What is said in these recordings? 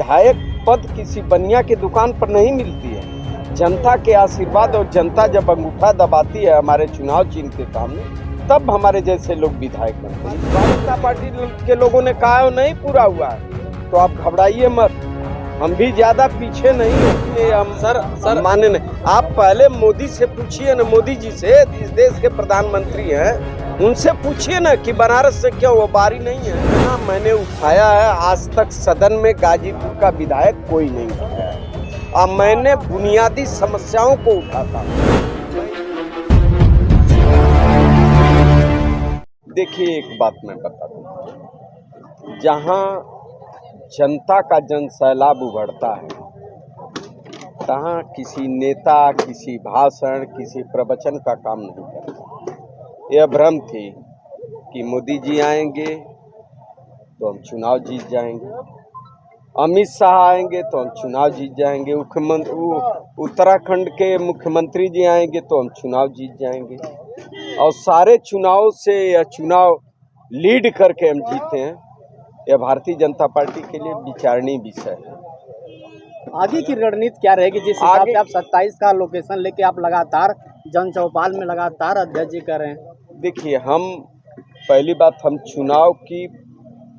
विधायक पद किसी बनिया की दुकान पर नहीं मिलती है। जनता के आशीर्वाद और जनता जब अंगूठा दबाती है हमारे चुनाव चिन्ह के सामने, तब हमारे जैसे लोग विधायक बनते हैं। भारतीय जनता पार्टी के लोगों ने कहा है नहीं पूरा हुआ है, तो आप घबराइए मत, हम भी ज्यादा पीछे नहीं है। हम सर माने नहीं। आप पहले मोदी से पूछिए ना, मोदी जी से, इस देश के प्रधानमंत्री हैं, उनसे पूछिए ना कि बनारस से क्यों वो बारी नहीं है ना। मैंने उठाया है, आज तक सदन में गाजीपुर का विधायक कोई नहीं उठाया है। अब मैंने बुनियादी समस्याओं को उठाता हूँ। देखिए एक बात मैं बता दूं, जहां जनता का जन सैलाब उभरता है, तहां किसी नेता, किसी भाषण, किसी प्रवचन का काम नहीं करता। यह भ्रम थी कि मोदी जी आएंगे तो हम चुनाव जीत जाएंगे, अमित शाह आएंगे तो हम चुनाव जीत जाएंगे, उत्तराखंड के मुख्यमंत्री जी आएंगे तो हम चुनाव जीत जाएंगे, और सारे चुनाव से यह चुनाव लीड करके हम जीते हैं। यह भारतीय जनता पार्टी के लिए विचारणीय विषय है। आगे की रणनीति क्या रहेगी? जिस हिसाब से आप 27 का लोकेशन लेके आप लगातार जन चौपाल में लगातार अध्यक्ष जी कर रहे हैं। देखिए, हम पहली बात, हम चुनाव की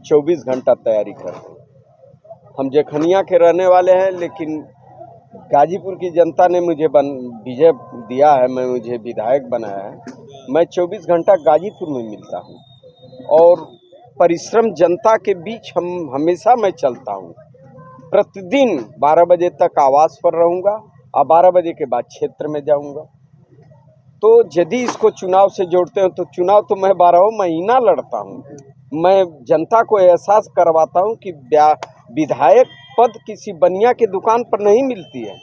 24 घंटा तैयारी करते हैं। हम जखनिया के रहने वाले हैं, लेकिन गाजीपुर की जनता ने मुझे विजय दिया है, मुझे विधायक बनाया है। मैं 24 घंटा गाजीपुर में मिलता हूँ और परिश्रम जनता के बीच हम हमेशा मैं चलता हूँ। प्रतिदिन 12 बजे तक आवास पर रहूँगा और 12 बजे के बाद क्षेत्र में जाऊँगा। तो यदि इसको चुनाव से जोड़ते हैं तो चुनाव तो मैं 12 महीना लड़ता हूँ। मैं जनता को एहसास करवाता हूँ कि विधायक पद किसी बनिया की दुकान पर नहीं मिलती है।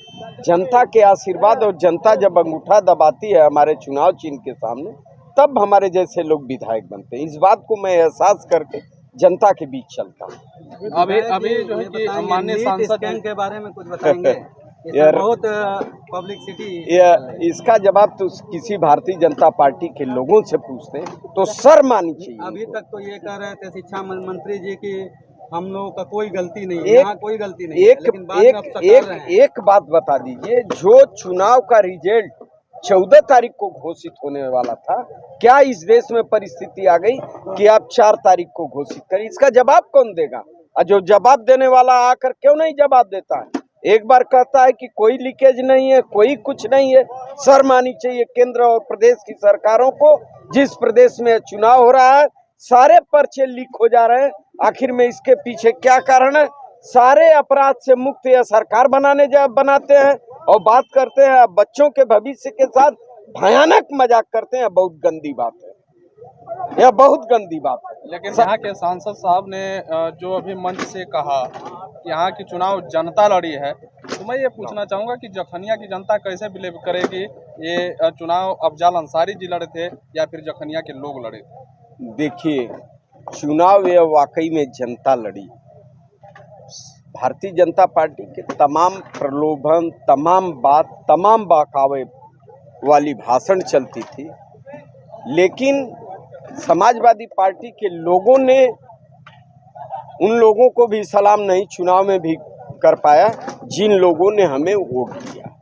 जनता के आशीर्वाद और जनता जब अंगूठा दबाती है हमारे चुनाव चिन्ह के सामने, तब हमारे जैसे लोग विधायक बनते हैं। इस बात को मैं एहसास करके जनता के बीच चलता हूँ। अभी जो है कि माननीय सांसद के बारे में कुछ बताएंगे? बहुत पब्लिसिटी, इसका जवाब तो किसी भारतीय जनता पार्टी के लोगों से पूछते हैं तो शर्म आनी चाहिए। अभी तक तो ये कह रहे थे शिक्षा मंत्री जी की हम लोगों का कोई गलती नहीं है, यहाँ कोई गलती नहीं है, लेकिन बाद में अब सता रहे हैं। एक बात बता दीजिए, जो चुनाव का रिजल्ट 14 तारीख को घोषित होने वाला था, क्या इस देश में परिस्थिति आ गई कि आप 4 तारीख को घोषित करें? इसका जवाब कौन देगा? और जो जवाब देने वाला आकर क्यों नहीं जवाब देता है? एक बार कहता है कि कोई लीकेज नहीं है, कोई कुछ नहीं है। शर्म आनी चाहिए केंद्र और प्रदेश की सरकारों को। जिस प्रदेश में चुनाव हो रहा है, सारे पर्चे लीक हो जा रहे हैं। आखिर में इसके पीछे क्या कारण है? सारे अपराध से मुक्त यह सरकार बनाते हैं और बात करते हैं बच्चों के भविष्य के साथ भयानक मजाक करते हैं। बहुत गंदी बात है, यह बहुत गंदी बात है। लेकिन यहाँ के सांसद साहब ने जो अभी मंच से कहा कि यहाँ की चुनाव जनता लड़ी है, तो मैं ये पूछना चाहूँगा कि जखनिया की जनता कैसे बिलीव करेगी ये चुनाव अफजाल अंसारी जी लड़े थे या फिर जखनिया के लोग लड़े थे? देखिए, चुनाव यह वाकई में जनता लड़ी। भारतीय जनता पार्टी के तमाम प्रलोभन, तमाम बहकावे वाली भाषण चलती थी, लेकिन समाजवादी पार्टी के लोगों ने उन लोगों को भी सलाम नहीं चुनाव में भी कर पाया जिन लोगों ने हमें वोट दिया।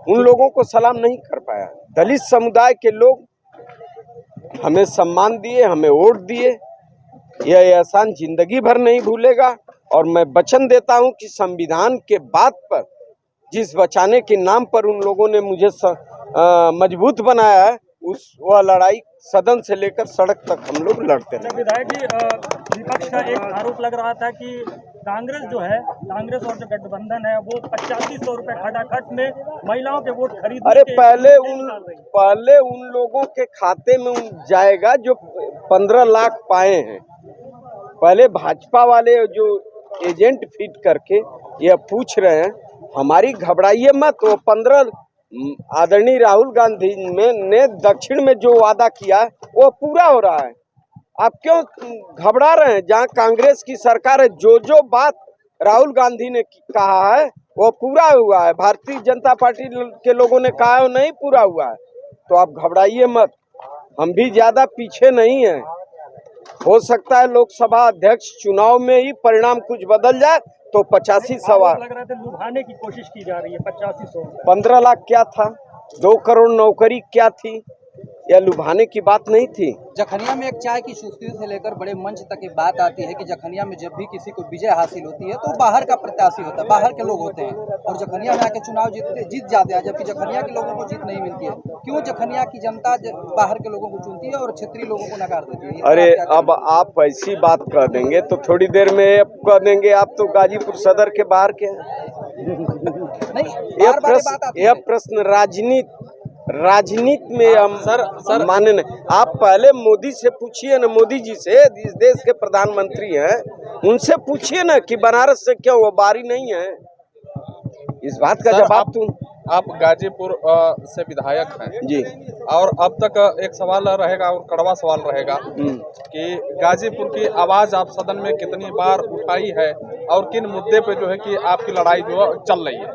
उन लोगों को सलाम नहीं कर पाया। दलित समुदाय के लोग हमें सम्मान दिए, हमें वोट दिए। यह एहसान जिंदगी भर नहीं भूलेगा। और मैं वचन देता हूं कि संविधान के बात पर, जिस बचाने के नाम पर उन लोगों ने मुझे मजबूत बनाया है, वह लड़ाई सदन से लेकर सड़क तक हम लोग लड़ते रहे। विधायक जी, विपक्ष का एक आरोप लग रहा था कि कांग्रेस जो है, कांग्रेस और जो गठबंधन है, वो 8500 रुपए खटाखट में महिलाओं के वोट खरीद। अरे पहले उन लोगों के खाते में जाएगा जो 15 लाख पाए हैं। पहले भाजपा वाले जो एजेंट फिट करके यह पूछ रहे हैं, हमारी घबराइए मत। वो 15 आदरणीय राहुल गांधी ने दक्षिण में जो वादा किया है वो पूरा हो रहा है। आप क्यों घबरा रहे हैं? जहां कांग्रेस की सरकार है, जो बात राहुल गांधी ने कहा है वो पूरा हुआ है। भारतीय जनता पार्टी के लोगों ने कहा है नहीं पूरा हुआ है, तो आप घबराइए मत, हम भी ज्यादा पीछे नहीं हैं। हो सकता है लोकसभा अध्यक्ष चुनाव में ही परिणाम कुछ बदल जाए तो 85 सवाल लग रहा था लुभाने की कोशिश की जा रही है 8500 15 लाख क्या था, 2 करोड़ नौकरी क्या थी, या लुभाने की बात नहीं थी। जखनिया में एक चाय की सुस्ती से लेकर बड़े मंच तक एक बात आती है कि जखनिया में जब भी किसी को विजय हासिल होती है तो बाहर का प्रत्याशी होता है, बाहर के लोग होते हैं और जखनिया में आके चुनाव जीत जाते हैं, जबकि जखनिया के लोगों को जीत नहीं मिलती है। क्यों जखनिया की जनता बाहर के लोगों को चुनती है और क्षेत्रीय लोगों को नकार देती है? अरे अब आप ऐसी बात कह देंगे तो थोड़ी देर में कह देंगे आप तो गाजीपुर सदर के बाहर के हैं। नहीं, यह प्रश्न राजनीति में हम सर माने नहीं। आप पहले मोदी से पूछिए ना, मोदी जी से, इस देश के प्रधानमंत्री हैं, उनसे पूछिए ना कि बनारस से क्यों वो बारी नहीं है। इस बात का जवाब तुम। आप गाजीपुर से विधायक हैं जी, और अब तक एक सवाल रहेगा और कड़वा सवाल रहेगा कि गाजीपुर की आवाज आप सदन में कितनी बार उठाई है और किन मुद्दे पे जो है कि आपकी लड़ाई जो चल रही है?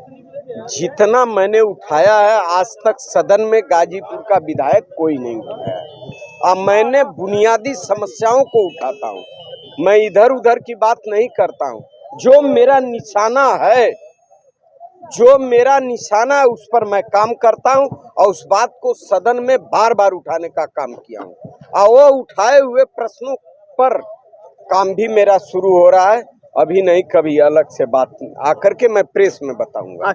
जितना मैंने उठाया है आज तक सदन में गाजीपुर का विधायक कोई नहीं उठाया है। अब मैंने बुनियादी समस्याओं को उठाता हूँ, मैं इधर उधर की बात नहीं करता हूँ। जो मेरा निशाना है उस पर मैं काम करता हूँ और उस बात को सदन में बार बार उठाने का काम किया हूँ और वो उठाए हुए प्रश्नों पर काम भी मेरा शुरू हो रहा है। अभी नहीं, कभी अलग से बात आकर के मैं प्रेस में बताऊंगा।